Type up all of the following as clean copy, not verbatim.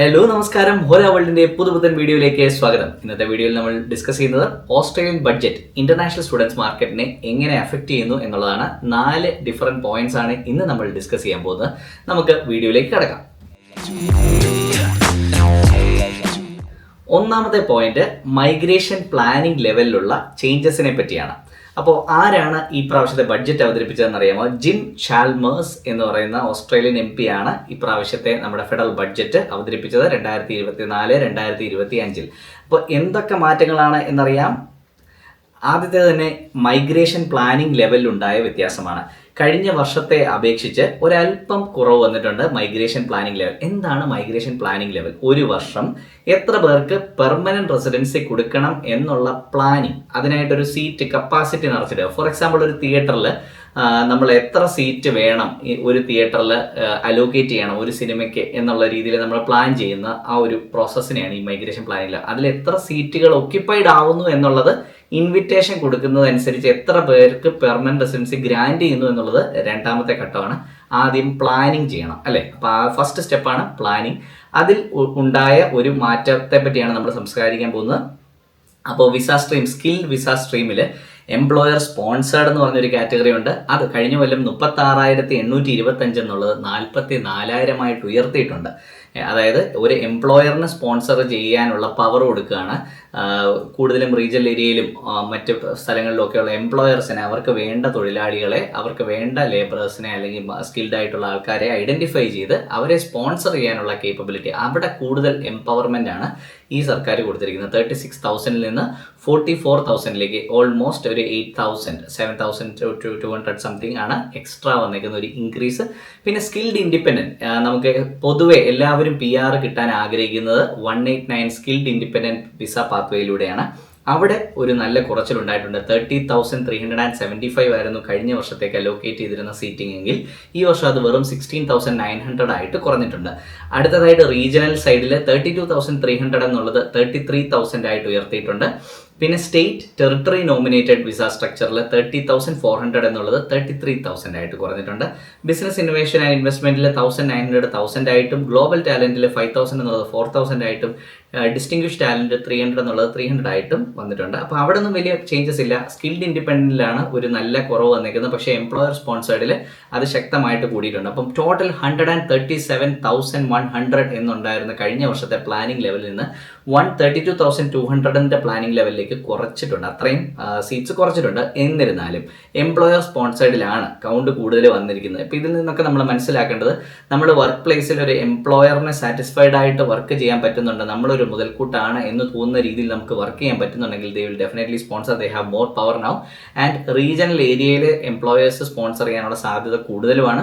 Hello നമസ്കാരം. ഹോല വേൾഡിന്റെ പുതുപുത്തൻ വീഡിയോയിലേക്ക് സ്വാഗതം. ഇന്നത്തെ വീഡിയോയിൽ നമ്മൾ ഡിസ്കസ് ചെയ്യുന്നത് ഓസ്ട്രേലിയൻ ബഡ്ജറ്റ് ഇന്റർനാഷണൽ സ്റ്റുഡൻസ് മാർക്കറ്റിനെ എങ്ങനെ അഫക്റ്റ് ചെയ്യുന്നു എന്നുള്ളതാണ്. 4 ഡിഫറെന്റ് പോയിന്റ്സ് ആണ് ഇന്ന് നമ്മൾ ഡിസ്കസ് ചെയ്യാൻ പോകുന്നത്. നമുക്ക് വീഡിയോയിലേക്ക് കടക്കാം. ഒന്നാമത്തെ പോയിന്റ് മൈഗ്രേഷൻ പ്ലാനിംഗ് ലെവലിലുള്ള ചേഞ്ചസിനെ പറ്റിയാണ്. അപ്പോൾ ആരാണ് ഈ പ്രാവശ്യത്തെ ബഡ്ജറ്റ് അവതരിപ്പിച്ചതെന്ന് അറിയാമോ? ജിം ചാൽമേഴ്സ് എന്ന് പറയുന്ന ഓസ്ട്രേലിയൻ MP ആണ് ഈ പ്രാവശ്യത്തെ നമ്മുടെ ഫെഡറൽ ബഡ്ജറ്റ് അവതരിപ്പിച്ചത് 2024-2025. അപ്പോൾ എന്തൊക്കെ മാറ്റങ്ങളാണ് എന്നറിയാം. ആദ്യത്തെ തന്നെ മൈഗ്രേഷൻ പ്ലാനിംഗ് ലെവലിലുണ്ടായ വ്യത്യാസമാണ്. കഴിഞ്ഞ വർഷത്തെ അപേക്ഷിച്ച് ഒരല്പം കുറവ് വന്നിട്ടുണ്ട് മൈഗ്രേഷൻ പ്ലാനിംഗ് ലെവൽ. എന്താണ് മൈഗ്രേഷൻ പ്ലാനിംഗ് ലെവൽ? ഒരു വർഷം എത്ര പേർക്ക് പെർമനന്റ് റെസിഡൻസി കൊടുക്കണം എന്നുള്ള പ്ലാനിങ്, അതിനായിട്ടൊരു സീറ്റ് കപ്പാസിറ്റി നിറച്ചിട്ട്, ഫോർ എക്സാമ്പിൾ ഒരു തിയേറ്ററിൽ നമ്മൾ എത്ര സീറ്റ് വേണം ഒരു തിയേറ്ററിൽ അലോക്കേറ്റ് ചെയ്യണം ഒരു സിനിമയ്ക്ക് എന്നുള്ള രീതിയിൽ നമ്മൾ പ്ലാൻ ചെയ്യുന്ന ആ ഒരു പ്രോസസ്സിനെയാണ് ഈ മൈഗ്രേഷൻ പ്ലാനിംഗ്. അതിൽ എത്ര സീറ്റുകൾ ഒക്യുപ്പൈഡ് ആവുന്നു എന്നുള്ളത് ഇൻവിറ്റേഷൻ കൊടുക്കുന്നതനുസരിച്ച് എത്ര പേർക്ക് പെർമനന്റ് റെസിഡൻസി ഗ്രാൻഡ് ചെയ്യുന്നു എന്നുള്ളത് രണ്ടാമത്തെ ഘട്ടമാണ്. ആദ്യം പ്ലാനിങ് ചെയ്യണം, അല്ലേ? അപ്പോൾ ആ ഫസ്റ്റ് സ്റ്റെപ്പാണ് പ്ലാനിങ്. അതിൽ ഉണ്ടായ ഒരു മാറ്റത്തെ പറ്റിയാണ് നമ്മൾ സംസാരിക്കാൻ പോകുന്നത്. അപ്പോൾ വിസ സ്ട്രീം, സ്കിൽഡ് വിസ സ്ട്രീമിൽ എംപ്ലോയർ സ്പോൺസേർഡ് എന്ന് പറഞ്ഞൊരു കാറ്റഗറി ഉണ്ട്. അത് കഴിഞ്ഞ കൊല്ലം 36,825 എന്നുള്ളത് 44,000 ഉയർത്തിയിട്ടുണ്ട്. അതായത് ഒരു എംപ്ലോയറിന് സ്പോൺസർ ചെയ്യാനുള്ള പവർ കൊടുക്കുകയാണ്. കൂടുതലും റീജിയണൽ ഏരിയയിലും മറ്റ് സ്ഥലങ്ങളിലൊക്കെയുള്ള എംപ്ലോയേഴ്സിനെ, അവർക്ക് വേണ്ട തൊഴിലാളികളെ, അവർക്ക് വേണ്ട ലേബറേഴ്സിനെ അല്ലെങ്കിൽ സ്കിൽഡ് ആയിട്ടുള്ള ആൾക്കാരെ ഐഡന്റിഫൈ ചെയ്ത് അവരെ സ്പോൺസർ ചെയ്യാനുള്ള കേപ്പബിലിറ്റി, അവിടെ കൂടുതൽ എംപവർമെന്റ് ആണ് ഈ സർക്കാർ കൊടുത്തിരിക്കുന്നത്. 36,000 നിന്ന് 44,000ലേക്ക് ഓൾമോസ്റ്റ് ഒരു 8,000, 7,200 സംതിങ് ആണ് എക്സ്ട്രാ വന്നിരിക്കുന്ന ഒരു ഇൻക്രീസ്. പിന്നെ സ്കിൽഡ് ഇൻഡിപെൻഡന്റ്, നമുക്ക് പൊതുവെ എല്ലാവരും PR കിട്ടാൻ ആഗ്രഹിക്കുന്നത് 189 സ്കിൽഡ് ഇൻഡിപെൻഡന്റ് വിസ പാത്വേയിലൂടെയാണ്. അവിടെ ഒരു നല്ല കുറച്ചിലുണ്ടായിട്ടുണ്ട്. 30,375 ആയിരുന്നു കഴിഞ്ഞ വർഷത്തേക്ക് അലോക്കേറ്റ് ചെയ്തിരുന്ന സീറ്റിംഗ് എങ്കിൽ ഈ വർഷം അത് വെറും 16,900 ആയിട്ട് കുറഞ്ഞിട്ടുണ്ട്. അടുത്തതായിട്ട് റീജിയണൽ സൈഡിൽ 32,300 എന്നുള്ളത് 33,000 ആയിട്ട് ഉയർത്തിയിട്ടുണ്ട്. പിന്നെ സ്റ്റേറ്റ് ടെറിട്ടറി നോമിനേറ്റഡ് വിസ സ്ട്രക്ചറിൽ 30,400 എന്നുള്ളത് 33,000 ആയിട്ട് കുറഞ്ഞിട്ടുണ്ട്. ബിസിനസ് ഇന്നോവേഷൻ ആൻഡ് ഇൻവെസ്റ്റ്മെന്റിൽ 1,900 ആയിട്ടും, ഗ്ലോബൽ ടാലന്റിൽ 5,000 എന്നുള്ളത് 4,000 ആയിട്ടും, ഡിസ്റ്റിംഗ്വിഷ് ടാലന്റ് 300 എന്നുള്ളത് 300 ആയിട്ടും വന്നിട്ടുണ്ട്. അപ്പോൾ അവിടെ ഒന്നും വലിയ ചേഞ്ചസ് ഇല്ല. സ്കിൽഡ് ഇൻഡിപെൻഡന്റിലാണ് ഒരു നല്ല കുറവ് വന്നിരിക്കുന്നത്. പക്ഷേ എംപ്ലോയർ സ്പോൺസേർഡിൽ അത് ശക്തമായിട്ട് കൂടിയിട്ടുണ്ട്. അപ്പം ടോട്ടൽ 137,100 എന്നുണ്ടായിരുന്ന കഴിഞ്ഞ വർഷത്തെ പ്ലാനിംഗ് ലെവലിൽ നിന്ന് 132,200 പ്ലാനിംഗ് ലെവലിലേക്ക് കുറച്ചിട്ടുണ്ട്. അത്രയും സീറ്റ്സ് കുറച്ചിട്ടുണ്ട്. എന്നിരുന്നാലും എംപ്ലോയർ സ്പോൺസേർഡിലാണ് കൗണ്ട് കൂടുതൽ വന്നിരിക്കുന്നത്. ഇപ്പോൾ ഇതിൽ നിന്നൊക്കെ നമ്മൾ മനസ്സിലാക്കേണ്ടത്, നമ്മൾ വർക്ക് പ്ലേസിൽ ഒരു എംപ്ലോയറിനെ സാറ്റിസ്ഫൈഡ് ആയിട്ട് വർക്ക് ചെയ്യാൻ പറ്റുന്നുണ്ട്, നമ്മളൊരു മുതൽക്കൂട്ടാണ് എന്ന് തോന്നുന്ന രീതിയിൽ നമുക്ക് വർക്ക് ചെയ്യാൻ പറ്റുന്നുണ്ടെങ്കിൽ they will definitely sponsor. They have more power now. And regional ഏരിയയിൽ എംപ്ലോയേഴ്സ് സ്പോൺസർ ചെയ്യാനുള്ള സാധ്യത കൂടുതലുമാണ്.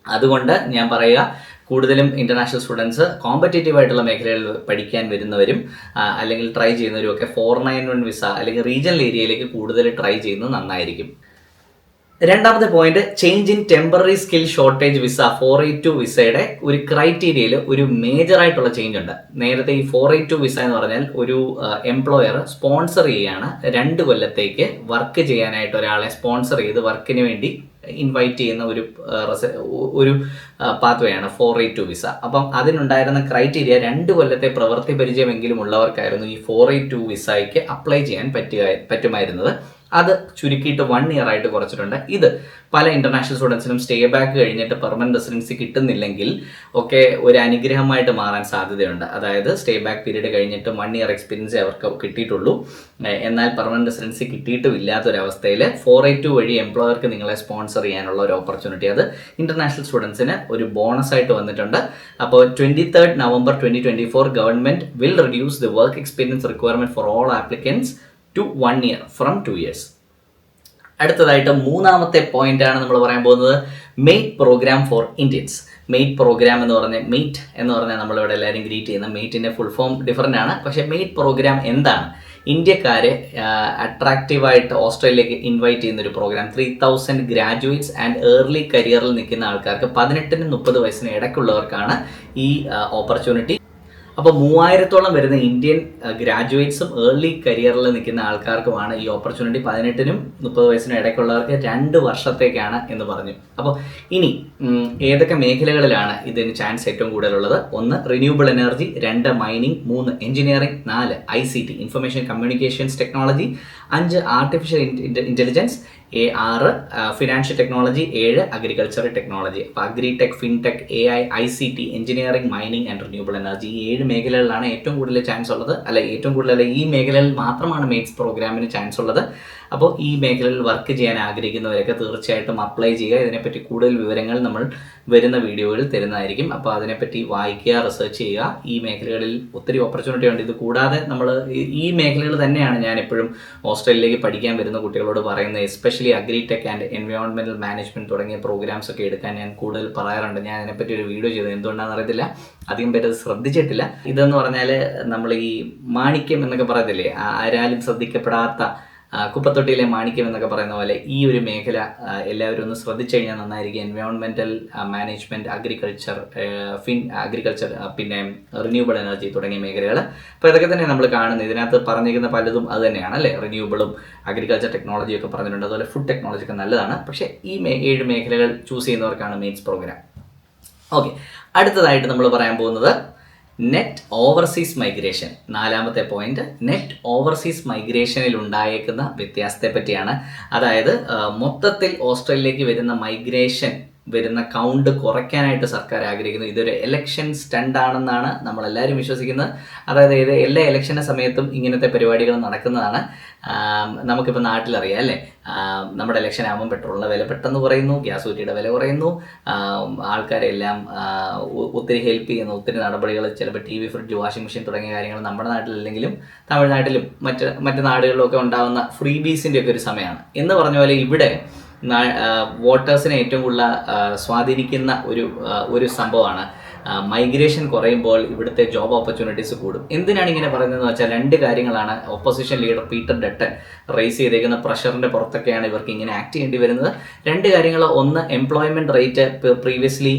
അതുകൊണ്ട് ഞാൻ പറയുക, കൂടുതലും ഇന്റർനാഷണൽ സ്റ്റുഡൻസ് കോമ്പറ്റേറ്റീവ് ആയിട്ടുള്ള മേഖലകളിൽ പഠിക്കാൻ വരുന്നവരും അല്ലെങ്കിൽ ട്രൈ ചെയ്യുന്നവരും ഒക്കെ 491 വിസ അല്ലെങ്കിൽ റീജിയണൽ ഏരിയയിലേക്ക് കൂടുതൽ ട്രൈ ചെയ്യുന്നത് നന്നായിരിക്കും. രണ്ടാമത്തെ point, change in temporary skill shortage visa 482 വിസയുടെ ഒരു ക്രൈറ്റീരിയയിൽ ഒരു മേജർ ആയിട്ടുള്ള ചേഞ്ച് ഉണ്ട്. നേരത്തെ ഈ 482 വിസ എന്ന് പറഞ്ഞാൽ ഒരു എംപ്ലോയർ സ്പോൺസർ ചെയ്യാണ് 2 കൊല്ലത്തേക്ക് വർക്ക് ചെയ്യാനായിട്ട് ഒരാളെ സ്പോൺസർ ചെയ്ത് വർക്കിന് വേണ്ടി ഇൻവൈറ്റ് ചെയ്യുന്ന ഒരു പാത്വേ ആണ് 482 വിസ. അപ്പം അതിനുണ്ടായിരുന്ന ക്രൈറ്റീരിയ 2 കൊല്ലത്തെ പ്രവൃത്തി പരിചയമെങ്കിലും ഉള്ളവർക്കായിരുന്നു ഈ 482 വിസയ്ക്ക് അപ്ലൈ ചെയ്യാൻ പറ്റുമായിരുന്നത്. അത് ചുരുക്കിയിട്ട് 1 ഇയർ ആയിട്ട് കുറച്ചിട്ടുണ്ട്. ഇത് പല ഇന്റർനാഷണൽ സ്റ്റുഡൻസിനും സ്റ്റേ ബാക്ക് കഴിഞ്ഞിട്ട് പെർമനന്റ് റെസിഡൻസി കിട്ടുന്നില്ലെങ്കിൽ ഒക്കെ ഒരു അനുഗ്രഹമായിട്ട് മാറാൻ സാധ്യതയുണ്ട്. അതായത് സ്റ്റേ ബാക്ക് പീരീഡ് കഴിഞ്ഞിട്ട് 1 ഇയർ എക്സ്പീരിയൻസ് അവർക്ക് കിട്ടിയിട്ടുള്ളൂ, എന്നാൽ പെർമനന്റ് റെസിഡൻസി കിട്ടിയിട്ടും ഇല്ലാത്തൊരവസ്ഥയിൽ 482 വഴി എംപ്ലോയർക്ക് നിങ്ങളെ സ്പോൺസർ ചെയ്യാനുള്ള ഒരു ഓപ്പർച്യൂണിറ്റി, അത് ഇന്റർനാഷണൽ സ്റ്റുഡൻസിന് ഒരു ബോണസ് ആയിട്ട് വന്നിട്ടുണ്ട്. അപ്പോൾ 23 November 2024 government will reduce the work experience requirement for all applicants to 1 year from 2 years. അടുത്തതായിട്ട് മൂന്നാമത്തെ പോയിന്റ് ആണ് നമ്മൾ പറയാൻ പോകുന്നത്, mate programme for Indians. Mate programme എന്ന് പറഞ്ഞാൽ, മെയ്റ്റ് എന്ന് പറഞ്ഞാൽ നമ്മളിവിടെ എല്ലാവരും ഗ്രീറ്റ് ചെയ്യുന്ന മെയ്റ്റിൻ്റെ ഫുൾ ഫോം ഡിഫറൻ്റ് ആണ്. പക്ഷേ മെയ്റ്റ് പ്രോഗ്രാം എന്താണ്? ഇന്ത്യക്കാരെ അട്രാക്റ്റീവായിട്ട് ഓസ്ട്രേലിയയിലേക്ക് ഇൻവൈറ്റ് ചെയ്യുന്ന ഒരു പ്രോഗ്രാം. 3,000 ഗ്രാജുവേറ്റ്സ് ആൻഡ് ഏർലി കരിയറിൽ നിൽക്കുന്ന ആൾക്കാർക്ക് 18-30 വയസ്സിന് ഇടയ്ക്കുള്ളവർക്കാണ് ഈ ഓപ്പർച്യൂണിറ്റി. അപ്പോൾ 3000-ഓളം വരുന്ന ഇന്ത്യൻ ഗ്രാജുവേറ്റ്സും ഏർലി കരിയറിൽ നിൽക്കുന്ന ആൾക്കാർക്കുമാണ് ഈ ഓപ്പർച്യൂണിറ്റി. 18-നും 30 വയസ്സിനും ഇടയ്ക്കുള്ളവർക്ക് 2 വർഷത്തേക്കാണ് എന്ന് പറഞ്ഞു. അപ്പോൾ ഇനി ഏതൊക്കെ മേഖലകളിലാണ് ഇതിന് ചാൻസ് ഏറ്റവും കൂടുതലുള്ളത്? 1 renewable energy, 2 mining, 3 engineering, 4 ICT information communications technology, 5 artificial intelligence, 6 financial technology, 7 agricultural technology. അപ്പോൾ agritech, fintech, AI, ICT, engineering, mining and renewable energy, ഈ 7 മേഖലകളിലാണ് ഏറ്റവും കൂടുതൽ ചാൻസ് ഉള്ളത്. ഏറ്റവും കൂടുതൽ ഈ മേഖലകളിൽ മാത്രമാണ് മേറ്റ്സ് പ്രോഗ്രാമിന് ചാൻസ് ഉള്ളത്. അപ്പോൾ ഈ മേഖലയിൽ വർക്ക് ചെയ്യാൻ ആഗ്രഹിക്കുന്നവരൊക്കെ തീർച്ചയായിട്ടും അപ്ലൈ ചെയ്യുക. ഇതിനെപ്പറ്റി കൂടുതൽ വിവരങ്ങൾ നമ്മൾ വരുന്ന വീഡിയോകളിൽ തരുന്നതായിരിക്കും. അപ്പോൾ അതിനെപ്പറ്റി വായിക്കുക, റിസർച്ച് ചെയ്യുക. ഈ മേഖലകളിൽ ഒത്തിരി ഓപ്പർച്യൂണിറ്റി ഉണ്ട്. ഇത് കൂടാതെ നമ്മൾ ഈ മേഖലകൾ തന്നെയാണ് ഞാൻ എപ്പോഴും ഓസ്ട്രേലിയയിലേക്ക് പഠിക്കാൻ വരുന്ന കുട്ടികളോട് പറയുന്നത്. Especially agritech and environmental management തുടങ്ങിയ പ്രോഗ്രാംസ് ഒക്കെ എടുക്കാൻ ഞാൻ കൂടുതൽ പറയാറുണ്ട്. ഞാൻ അതിനെപ്പറ്റി ഒരു വീഡിയോ ചെയ്തത് എന്തുകൊണ്ടാണെന്ന് അറിയത്തില്ല, അധികം പേര് അത് ശ്രദ്ധിച്ചിട്ടില്ല. ഇതെന്ന് പറഞ്ഞാൽ നമ്മൾ ഈ മാണിക്യം എന്നൊക്കെ പറയത്തില്ലേ, ആരാലും ശ്രദ്ധിക്കപ്പെടാത്ത കുപ്പത്തൊട്ടിയിലെ മാണിക്യം എന്നൊക്കെ പറയുന്ന പോലെ ഈ ഒരു മേഖല എല്ലാവരും ഒന്ന് ശ്രദ്ധിച്ചു കഴിഞ്ഞാൽ നന്നായിരിക്കും. എൻവയോൺമെൻറ്റൽ മാനേജ്മെൻറ്റ്, അഗ്രികൾച്ചർ, പിന്നെ റിന്യൂവബിൾ എനർജി തുടങ്ങിയ മേഖലകൾ. അപ്പോൾ ഇതൊക്കെ തന്നെ നമ്മൾ കാണുന്നത്. ഇതിനകത്ത് പറഞ്ഞിരിക്കുന്ന പലതും അത് തന്നെയാണ് അല്ലേ. റിന്യൂവബിളും അഗ്രികൾച്ചർ ടെക്നോളജിയൊക്കെ പറഞ്ഞിട്ടുണ്ട്. അതുപോലെ ഫുഡ് ടെക്നോളജി ഒക്കെ നല്ലതാണ്. പക്ഷേ ഈ 7 മേഖലകൾ ചൂസ് ചെയ്യുന്നവർക്കാണ് മേറ്റ്സ് പ്രോഗ്രാം. ഓക്കെ, അടുത്തതായിട്ട് നമ്മൾ പറയാൻ പോകുന്നത് നെറ്റ് ഓവർസീസ് മൈഗ്രേഷൻ. 4ാമത്തെ പോയിന്റ്, നെറ്റ് ഓവർസീസ് മൈഗ്രേഷനിൽ ഉണ്ടായേക്കുന്ന വ്യത്യാസത്തെ പറ്റിയാണ്. അതായത് മൊത്തത്തിൽ ഓസ്ട്രേലിയയിലേക്ക് വരുന്ന മൈഗ്രേഷൻ വരുന്ന കൗണ്ട് കുറയ്ക്കാനായിട്ട് സർക്കാർ ആഗ്രഹിക്കുന്നു. ഇതൊരു എലക്ഷൻ സ്റ്റണ്ട് ആണെന്നാണ് നമ്മളെല്ലാവരും വിശ്വസിക്കുന്നത്. അതായത് എല്ലാ ഇലക്ഷൻ്റെ സമയത്തും ഇങ്ങനത്തെ പരിപാടികൾ നടക്കുന്നതാണ്. നമുക്കിപ്പോൾ നാട്ടിലറിയാം അല്ലേ, നമ്മുടെ ഇലക്ഷൻ ആകുമ്പോൾ പെട്രോളിൻ്റെ വില പെട്ടെന്ന് കുറയുന്നു, ഗ്യാസ് കുറ്റിയുടെ വില കുറയുന്നു, ആൾക്കാരെല്ലാം ഒത്തിരി ഹെൽപ്പ് ചെയ്യുന്നു. ഒത്തിരി നടപടികൾ, ചിലപ്പോൾ TV, ഫ്രിഡ്ജ്, വാഷിംഗ് മെഷീൻ തുടങ്ങിയ കാര്യങ്ങൾ നമ്മുടെ നാട്ടിലല്ലെങ്കിലും തമിഴ്നാട്ടിലും മറ്റ് നാടുകളിലും ഒക്കെ ഉണ്ടാകുന്ന ഫ്രീ ബീസിൻ്റെ ഒക്കെ ഒരു സമയമാണ്. എന്ന് പറഞ്ഞ പോലെ ഇവിടെ വോട്ടേഴ്സിനെ ഏറ്റവും കൂടുതൽ സ്വാധീനിക്കുന്ന ഒരു സംഭവമാണ്. മൈഗ്രേഷൻ കുറയുമ്പോൾ ഇവിടുത്തെ ജോബ് ഓപ്പർച്യൂണിറ്റീസ് കൂടും. എന്തിനാണ് ഇങ്ങനെ പറയുന്നതെന്ന് വെച്ചാൽ 2 കാര്യങ്ങളാണ് opposition leader Peter Dutton raise ചെയ്തേക്കുന്ന പ്രഷറിൻ്റെ പുറത്തൊക്കെയാണ് ഇവർക്ക് ഇങ്ങനെ ആക്ട് ചെയ്യേണ്ടി വരുന്നത്. 2 കാര്യങ്ങൾ, 1 എംപ്ലോയ്മെൻറ്റ് റേറ്റ് പ്രീവിയസ്ലി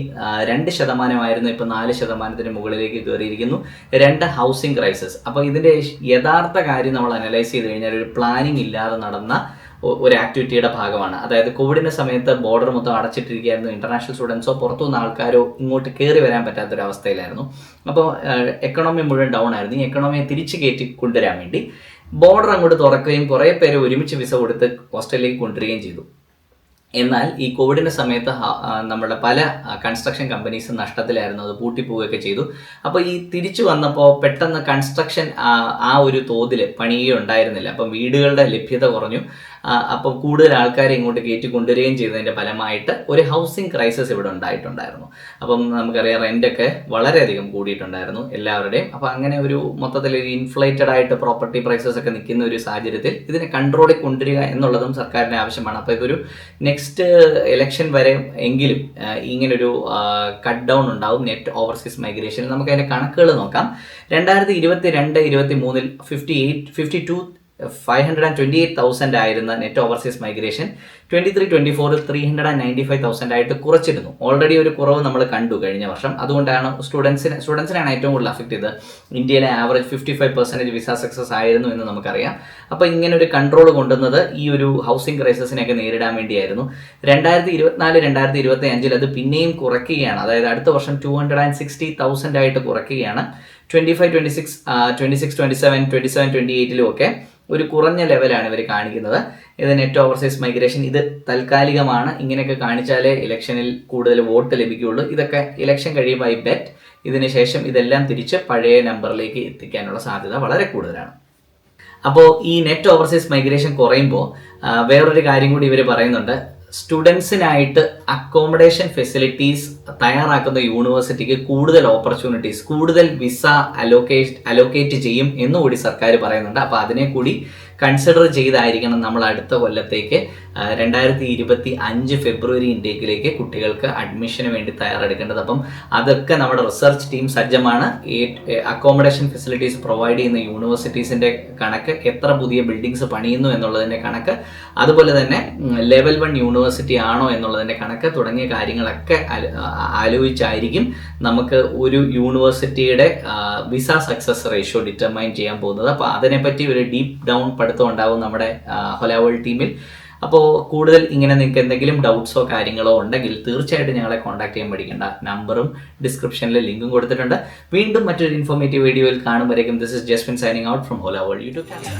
2% ഇപ്പോൾ 4% മുകളിലേക്ക് കയറിയിരിക്കുന്നു. 2 ഹൗസിംഗ് ക്രൈസിസ്. അപ്പോൾ ഇതിൻ്റെ യഥാർത്ഥ കാര്യം നമ്മൾ അനലൈസ് ചെയ്ത് കഴിഞ്ഞാൽ ഒരു പ്ലാനിങ് ഇല്ലാതെ നടന്ന ഒരു ആക്ടിവിറ്റിയുടെ ഭാഗമാണ്. അതായത് കോവിഡിൻ്റെ സമയത്ത് ബോർഡർ മൊത്തം അടച്ചിട്ടിരിക്കുകയായിരുന്നു. ഇന്റർനാഷണൽ സ്റ്റുഡൻസോ പുറത്തുനിന്ന് ആൾക്കാരോ ഇങ്ങോട്ട് കയറി വരാൻ പറ്റാത്തൊരവസ്ഥയിലായിരുന്നു. അപ്പോൾ എക്കണോമി മുഴുവൻ ഡൗൺ ആയിരുന്നു. ഈ എക്കണോമിയെ തിരിച്ച് കയറ്റി കൊണ്ടുവരാൻ വേണ്ടി ബോർഡർ അങ്ങോട്ട് തുറക്കുകയും കുറേ പേര് ഒരുമിച്ച് വിസ കൊടുത്ത് ഓസ്ട്രേലിയയിലേക്ക് കൊണ്ടുവരികയും ചെയ്തു. എന്നാൽ ഈ കോവിഡിൻ്റെ സമയത്ത് നമ്മുടെ പല കൺസ്ട്രക്ഷൻ കമ്പനീസും നഷ്ടത്തിലായിരുന്നു. അത് പൂട്ടിപ്പോവുകയൊക്കെ ചെയ്തു. അപ്പോൾ ഈ തിരിച്ചു വന്നപ്പോൾ പെട്ടെന്ന് കൺസ്ട്രക്ഷൻ ആ ഒരു തോതിൽ പണിയുകയുണ്ടായിരുന്നില്ല. അപ്പം വീടുകളുടെ ലഭ്യത കുറഞ്ഞു. അപ്പം കൂടുതൽ ആൾക്കാരെ ഇങ്ങോട്ട് കയറ്റി കൊണ്ടുവരികയും ചെയ്തതിൻ്റെ ഫലമായിട്ട് ഒരു ഹൗസിംഗ് ക്രൈസിസ് ഇവിടെ ഉണ്ടായിട്ടുണ്ടായിരുന്നു. അപ്പം നമുക്കറിയാം, റെൻ്റൊക്കെ വളരെയധികം കൂടിയിട്ടുണ്ടായിരുന്നു എല്ലാവരുടെയും. അപ്പോൾ അങ്ങനെ ഒരു മൊത്തത്തിലൊരു ഇൻഫ്ലേറ്റഡ് ആയിട്ട് പ്രോപ്പർട്ടി പ്രൈസസ് ഒക്കെ നിൽക്കുന്ന ഒരു സാഹചര്യത്തിൽ ഇതിനെ കൺട്രോളിൽ കൊണ്ടുവരിക എന്നുള്ളതും സർക്കാരിൻ്റെ ആവശ്യമാണ്. അപ്പോൾ ഇതൊരു നെക്സ്റ്റ് ഇലക്ഷൻ വരെ എങ്കിലും ഇങ്ങനൊരു കട്ട് ഡൗൺ ഉണ്ടാവും നെറ്റ് ഓവർസീസ് മൈഗ്രേഷനിൽ. നമുക്ക് അതിൻ്റെ കണക്കുകൾ നോക്കാം. 2022-23 528,000 ആയിരുന്ന നെറ്റ് ഓവർസീസ് മൈഗ്രേഷൻ 23-24 395,000 ആയിട്ട് കുറച്ചിരുന്നു. ഓൾറെഡി ഒരു കുറവ് നമ്മൾ കണ്ടു കഴിഞ്ഞ വർഷം. അതുകൊണ്ടാണ് സ്റ്റുഡൻസിനാണ് ഏറ്റവും കൂടുതൽ അഫക്റ്റ് ചെയ്തത്. ഇന്ത്യയിലെ ആവറേജ് 55% വിസ സക്സസ് ആയിരുന്നു എന്ന് നമുക്കറിയാം. അപ്പോൾ ഇങ്ങനെ ഒരു കൺട്രോൾ കൊണ്ടുവന്നത് ഈ ഒരു ഹൗസിംഗ് ക്രൈസിസിനെയൊക്കെ നേരിടാൻ വേണ്ടിയായിരുന്നു. 2024-2025 അത് പിന്നെയും കുറയ്ക്കുകയാണ്. അതായത് അടുത്ത വർഷം 260,000 ആയിട്ട് കുറയ്ക്കുകയാണ്. 25-26, 26-27, 27-28 ഒക്കെ ഒരു കുറഞ്ഞ ലെവലാണ് ഇവർ കാണിക്കുന്നത്. ഇത് നെറ്റ് ഓവർസീസ് മൈഗ്രേഷൻ. ഇത് താൽക്കാലികമാണ്. ഇങ്ങനെയൊക്കെ കാണിച്ചാലേ ഇലക്ഷനിൽ കൂടുതൽ വോട്ട് ലഭിക്കുകയുള്ളൂ. ഇതൊക്കെ ഇലക്ഷൻ കഴിയുമ്പോൾ ഐ ബെറ്റ് ഇതിന് ശേഷം ഇതെല്ലാം തിരിച്ച് പഴയ നമ്പറിലേക്ക് എത്തിക്കാനുള്ള സാധ്യത വളരെ കൂടുതലാണ്. അപ്പോൾ ഈ നെറ്റ് ഓവർസീസ് മൈഗ്രേഷൻ കുറയുമ്പോൾ വേറൊരു കാര്യം കൂടി ഇവർ പറയുന്നുണ്ട്. സ്റ്റുഡൻസിനായിട്ട് അക്കോമഡേഷൻ ഫെസിലിറ്റീസ് തയ്യാറാക്കുന്ന യൂണിവേഴ്സിറ്റിക്ക് കൂടുതൽ ഓപ്പർച്യൂണിറ്റീസ്, കൂടുതൽ വിസ അലോക്കേറ്റ് ചെയ്യും എന്നുകൂടി സർക്കാർ പറയുന്നുണ്ട്. അപ്പോൾ അതിനെ കൂടി കൺസിഡർ ചെയ്തായിരിക്കണം നമ്മൾ അടുത്ത കൊല്ലത്തേക്ക് 2025 ഫെബ്രുവരി ഇൻടേക്കിലേക്ക് കുട്ടികൾക്ക് അഡ്മിഷന് വേണ്ടി തയ്യാറെടുക്കേണ്ടത്. അപ്പം അതൊക്കെ നമ്മുടെ റിസർച്ച് ടീം സജ്ജമാണ്. അക്കോമഡേഷൻ ഫെസിലിറ്റീസ് പ്രൊവൈഡ് ചെയ്യുന്ന യൂണിവേഴ്സിറ്റീസിൻ്റെ കണക്ക്, എത്ര പുതിയ ബിൽഡിങ്സ് പണിയുന്നു എന്നുള്ളതിൻ്റെ കണക്ക്, അതുപോലെ തന്നെ ലെവൽ 1 യൂണിവേഴ്സിറ്റി ആണോ എന്നുള്ളതിൻ്റെ കണക്ക് തുടങ്ങിയ കാര്യങ്ങളൊക്കെ ആലോചിച്ചായിരിക്കും നമുക്ക് ഒരു യൂണിവേഴ്സിറ്റിയുടെ വിസ സക്സസ് റേഷ്യോ ഡിറ്റർമൈൻ ചെയ്യാൻ പോകുന്നത്. അപ്പോൾ അതിനെപ്പറ്റി ഒരു ഡീപ്പ് ഡൗൺ പഠിത്തം ഉണ്ടാവും നമ്മുടെ ഹോല വേൾഡ് ടീമിൽ. അപ്പോൾ കൂടുതൽ ഇങ്ങനെ നിങ്ങൾക്ക് എന്തെങ്കിലും ഡൗട്ട്സോ കാര്യങ്ങളോ ഉണ്ടെങ്കിൽ തീർച്ചയായിട്ടും ഞങ്ങളെ കോൺടാക്ട് ചെയ്യാൻ പഠിക്കേണ്ട. നമ്പറും ഡിസ്ക്രിപ്ഷനിൽ ലിങ്കും കൊടുത്തിട്ടുണ്ട്. വീണ്ടും മറ്റൊരു ഇൻഫോർമേറ്റീവ് വീഡിയോയിൽ കാണുമ്പോഴേക്കും this is Jasmin signing out from Hola world YouTube channel.